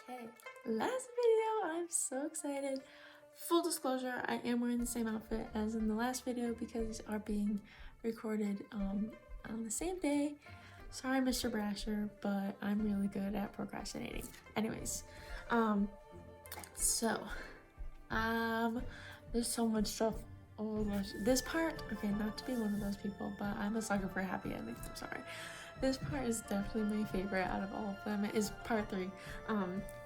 Okay, last video, I'm so excited. Full disclosure, I am wearing the same outfit as in the last video because these are being recorded on the same day. Sorry, Mr. Brasher, but I'm really good at procrastinating. Anyways, there's so much stuff. Oh gosh, this part, okay, not to be one of those people, but I'm a sucker for happy endings, I'm sorry. This part is definitely my favorite out of all of them. It is part 3.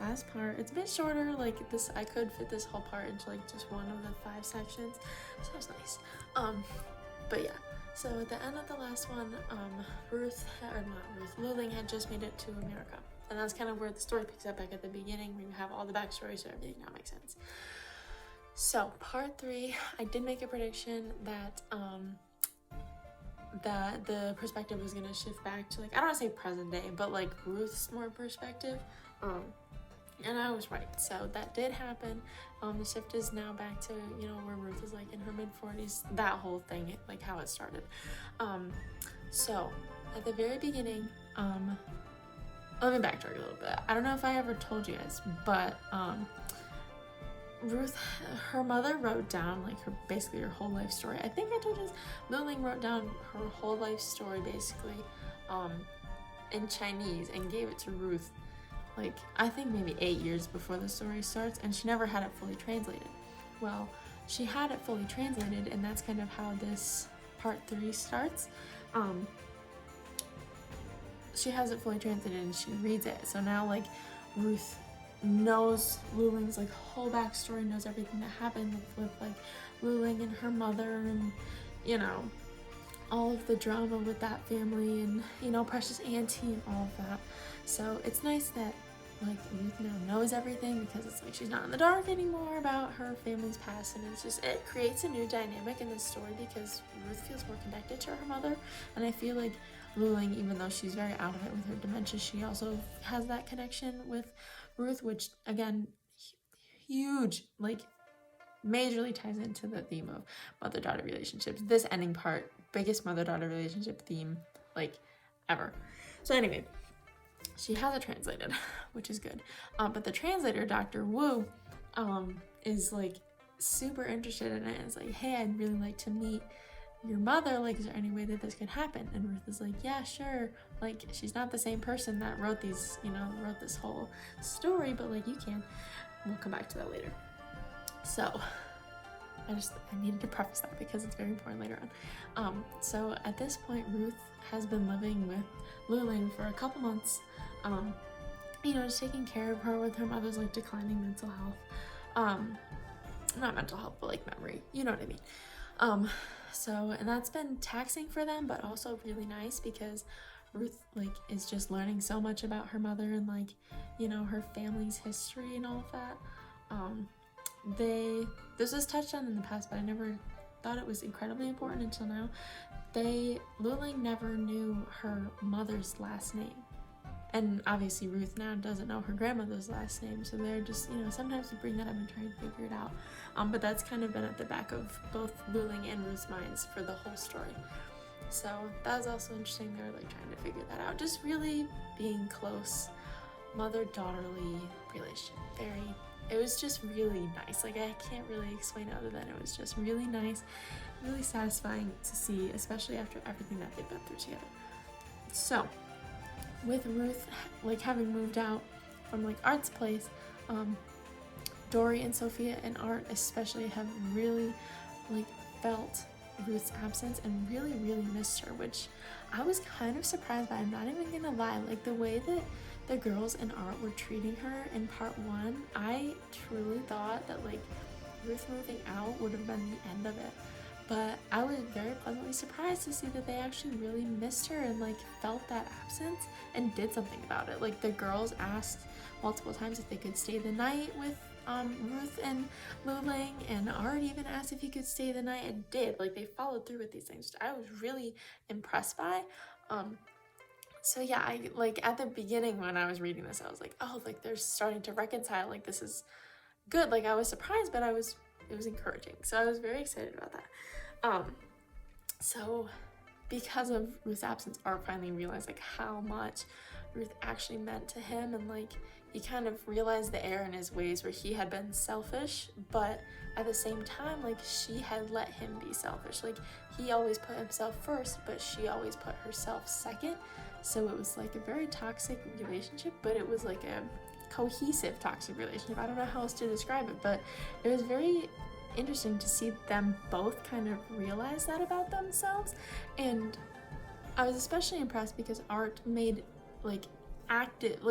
Last part, it's a bit shorter, like this, I could fit this whole part into like just one of the 5 sections, so that's nice. But yeah, so at the end of the last one, Luling had just made it to America. And that's kind of where the story picks up back at the beginning, where you have all the backstory, so everything now makes sense. So part 3, I did make a prediction that that the perspective was gonna shift back to, like, I don't want to say present day, but like Ruth's more perspective, and I was right. So that did happen. The shift is now back to, you know, where Ruth is like in her mid-40s, that whole thing, like how it started. So at the very beginning, let me backtrack a little bit. I don't know if I ever told you guys, but Ruth, her mother wrote down like basically her whole life story. I think I told you this. Luling wrote down her whole life story basically in Chinese and gave it to Ruth, like I think maybe 8 years before the story starts, and she never had it fully translated. Well, she had it fully translated, and that's kind of how this part 3 starts. She has it fully translated and she reads it, so now like Ruth knows Luling's like whole backstory, knows everything that happened with like Luling and her mother, and you know, all of the drama with that family, and you know, Precious Auntie and all of that. So it's nice that like Ruth now knows everything, because it's like she's not in the dark anymore about her family's past, and it's just, it creates a new dynamic in this story because Ruth feels more connected to her mother, and I feel like Luling, even though she's very out of it with her dementia, she also has that connection with Ruth, which again, huge, like majorly ties into the theme of mother-daughter relationships. This ending part, biggest mother-daughter relationship theme like ever. So anyway, she has it translated, which is good. But the translator, Dr. Wu, is like super interested in it. And it's like, hey, I'd really like to meet your mother. Like, is there any way that this could happen? And Ruth is like, yeah, sure. Like, she's not the same person that wrote these, you know, wrote this whole story, but like, you can. We'll come back to that later. So I needed to preface that because it's very important later on. So at this point, Ruth has been living with Luling for a couple months, you know, just taking care of her with her mother's like declining mental health. Not mental health, but like memory, you know what I mean. So, and that's been taxing for them, but also really nice because Ruth like is just learning so much about her mother and like, you know, her family's history and all of that. This was touched on in the past, but I never thought it was incredibly important until now. Luling never knew her mother's last name. And obviously Ruth now doesn't know her grandmother's last name, so they're just, you know, sometimes we bring that up and try and figure it out. But that's kind of been at the back of both Luling and Ruth's minds for the whole story. So that was also interesting. They were like trying to figure that out. Just really being close, mother-daughterly relationship. It was just really nice. Like, I can't really explain it other than it was just really nice, really satisfying to see, especially after everything that they've been through together. So with Ruth like having moved out from like Art's place, Dory and Sophia and Art especially have really like felt Ruth's absence and really missed her, which I was kind of surprised by. I'm not even gonna lie, like the way that the girls in Art were treating her in part 1, I truly thought that like Ruth moving out would have been the end of it. But I was very pleasantly surprised to see that they actually really missed her and like felt that absence and did something about it. Like the girls asked multiple times if they could stay the night with Ruth and Luling, and Art even asked if he could stay the night and did. Like they followed through with these things, which I was really impressed by. So yeah, I like at the beginning when I was reading this, I was like, oh, like they're starting to reconcile, like this is good. Like I was surprised, but it was encouraging. So I was very excited about that. So because of Ruth's absence, Art finally realized like how much Ruth actually meant to him, and like he kind of realized the error in his ways where he had been selfish, but at the same time, like she had let him be selfish. Like he always put himself first, but she always put herself second. So it was like a very toxic relationship, but it was like a cohesive toxic relationship. I don't know how else to describe it, but it was very interesting to see them both kind of realize that about themselves. And I was especially impressed because Art made like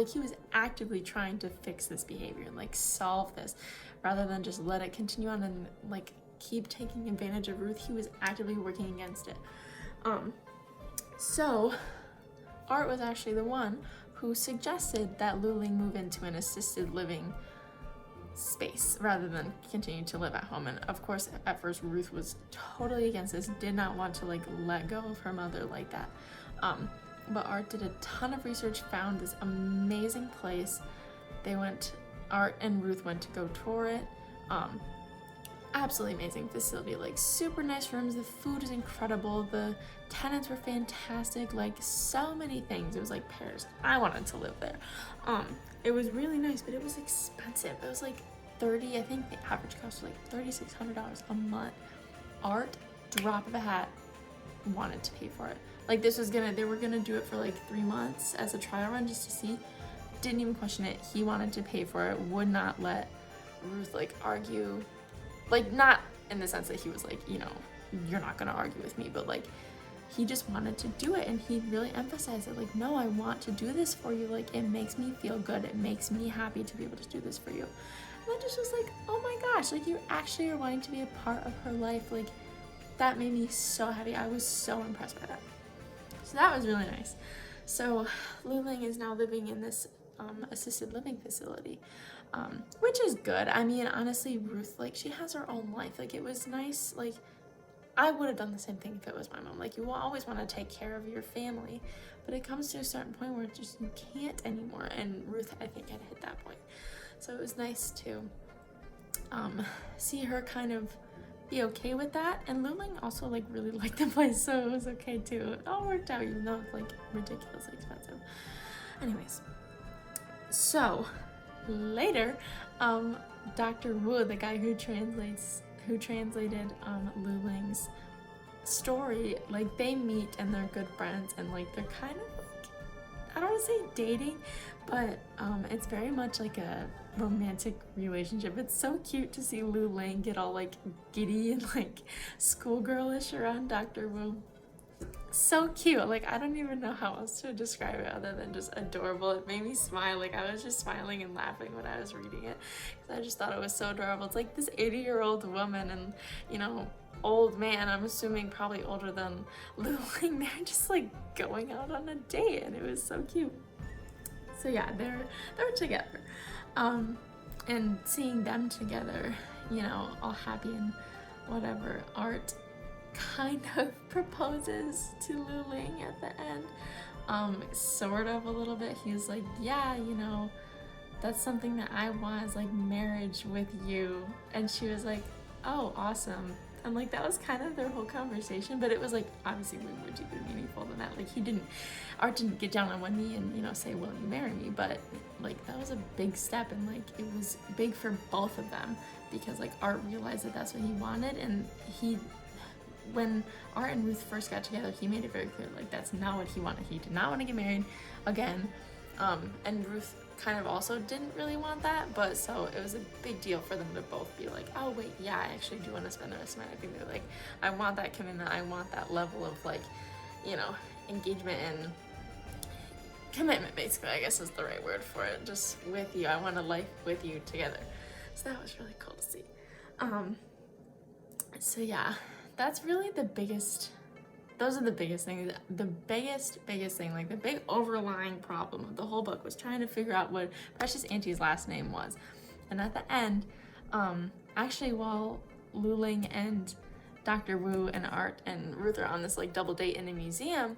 he was actively trying to fix this behavior and like solve this rather than just let it continue on and like keep taking advantage of Ruth. He was actively working against it. So Art was actually the one who suggested that Luling move into an assisted living space rather than continue to live at home. And of course, at first Ruth was totally against this, did not want to like let go of her mother like that. But Art did a ton of research, found this amazing place. Art and Ruth went to go tour it. Absolutely amazing facility, like super nice rooms. The food is incredible. The tenants were fantastic, like so many things. It was like Paris. I wanted to live there. It was really nice, but it was expensive. It was like I think the average cost was like $3,600 a month. Art, drop of a hat, wanted to pay for it. Like they were gonna do it for like 3 months as a trial run just to see. Didn't even question it. He wanted to pay for it, would not let Ruth like argue. Like not in the sense that he was like, you know, you're not gonna argue with me, but like he just wanted to do it, and he really emphasized it, like, no, I want to do this for you. Like it makes me feel good. It makes me happy to be able to do this for you. And I just was like, oh my gosh, like you actually are wanting to be a part of her life. Like that made me so happy. I was so impressed by that. So that was really nice. So Luling is now living in this assisted living facility, which is good. I mean, honestly, Ruth, like she has her own life. Like it was nice. Like I would have done the same thing if it was my mom. Like you will always want to take care of your family, but it comes to a certain point where just you can't anymore. And Ruth, I think, had hit that point. So it was nice to see her kind of be okay with that. And Luling also like really liked the place, so it was okay too. It all worked out, even though it's like ridiculously expensive. Anyways, so later, Dr. Wu, the guy who translated Luling's story, like they meet and they're good friends, and like they're kind of like, I don't want to say dating, but it's very much like a romantic relationship. It's so cute to see Luling get all like giddy and like schoolgirlish around Dr. Wu. So cute. Like I don't even know how else to describe it other than just adorable. It made me smile. Like I was just smiling and laughing when I was reading it because I just thought it was so adorable. It's like this 80-year-old woman and, you know, old man, I'm assuming probably older than Luling, they're just like going out on a date, and it was so cute. So yeah, they're together, and seeing them together, you know, all happy and whatever. Art kind of proposes to Luling at the end, sort of a little bit. He's like, yeah, you know, that's something that I want, is like marriage with you. And she was like, oh, awesome. And like that was kind of their whole conversation, but it was like obviously way more deep and meaningful than that. Like Art didn't get down on one knee and, you know, say, will you marry me? But like that was a big step, and like it was big for both of them because like Art realized that that's what he wanted, and when Art and Ruth first got together, he made it very clear, like that's not what he wanted. He did not want to get married again, and Ruth kind of also didn't really want that, but so it was a big deal for them to both be like, oh wait, yeah, I actually do want to spend the rest of my life. I think they're like, I want that commitment, I want that level of like, you know, engagement and commitment, basically, I guess is the right word for it, just with you. I want a life with you together. So that was really cool to see. So yeah, that's really those are the biggest things. The biggest thing, like the big overlying problem of the whole book was trying to figure out what Precious Auntie's last name was. And at the end, actually while Luling and Dr. Wu and Art and Ruth are on this like double date in a museum,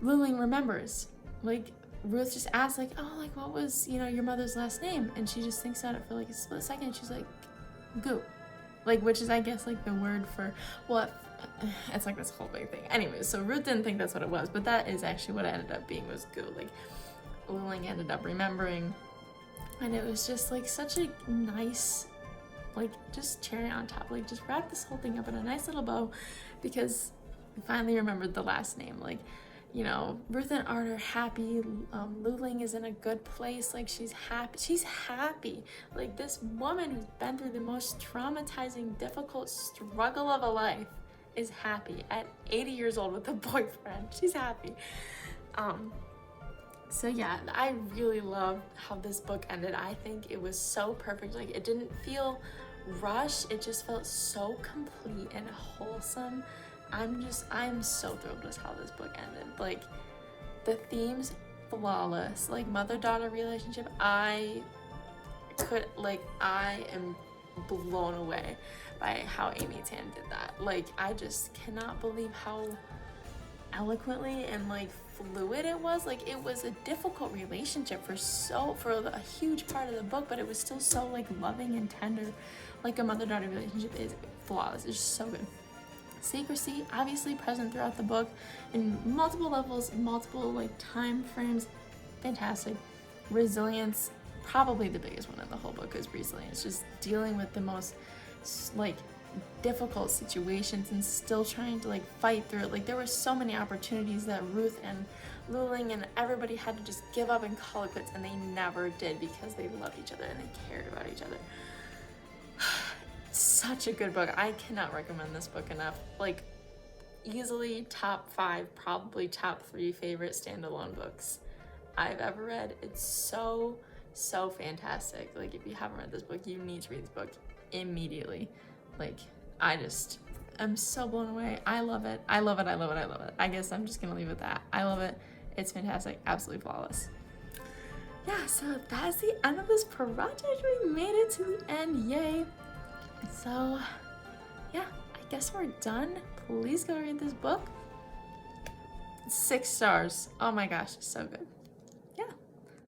Luling remembers. Like Ruth just asks like, oh, like what was, you know, your mother's last name? And she just thinks about it for like a split second. She's like, Gu. Like, which is, I guess, like the word for, well, it's like this whole big thing. Anyways, so Ruth didn't think that's what it was, but that is actually what it ended up being, was goo. Like, Luling ended up remembering, and it was just like such a nice, like, just cherry on top. Like, just wrap this whole thing up in a nice little bow, because we finally remembered the last name. Like, you know, Ruth and Art are happy. Luling is in a good place. Like, she's happy. She's happy. Like, this woman who's been through the most traumatizing, difficult struggle of a life is happy at 80 years old with a boyfriend. She's happy. So yeah, I really love how this book ended. I think it was so perfect. Like, it didn't feel rushed. It just felt so complete and wholesome. I'm so thrilled with how this book ended. Like, the themes, flawless. Like, mother-daughter relationship, I am blown away by how Amy Tan did that. Like, I just cannot believe how eloquently and like fluid it was. Like, it was a difficult relationship for a huge part of the book, but it was still so like loving and tender. Like, a mother-daughter relationship is flawless. It's just so good. Secrecy, obviously present throughout the book in multiple levels, multiple like time frames. Fantastic. Resilience, probably the biggest one in the whole book is resilience. Just dealing with the most like difficult situations and still trying to like fight through it. Like, there were so many opportunities that Ruth and Luling and everybody had to just give up and call it quits, and they never did, because they loved each other and they cared about each other. Such a good book. I cannot recommend this book enough. Like, easily top 5, probably top 3 favorite standalone books I've ever read. It's so fantastic. Like, if you haven't read this book, you need to read this book immediately. Like, I'm so blown away. I love it. I love it. I love it. I love it. I guess I'm just gonna leave it at that. I love it. It's fantastic. Absolutely flawless. Yeah, so that's the end of this project. We made it to the end. Yay. So yeah, I guess we're done. Please go read this book. 6 stars. Oh my gosh, so good.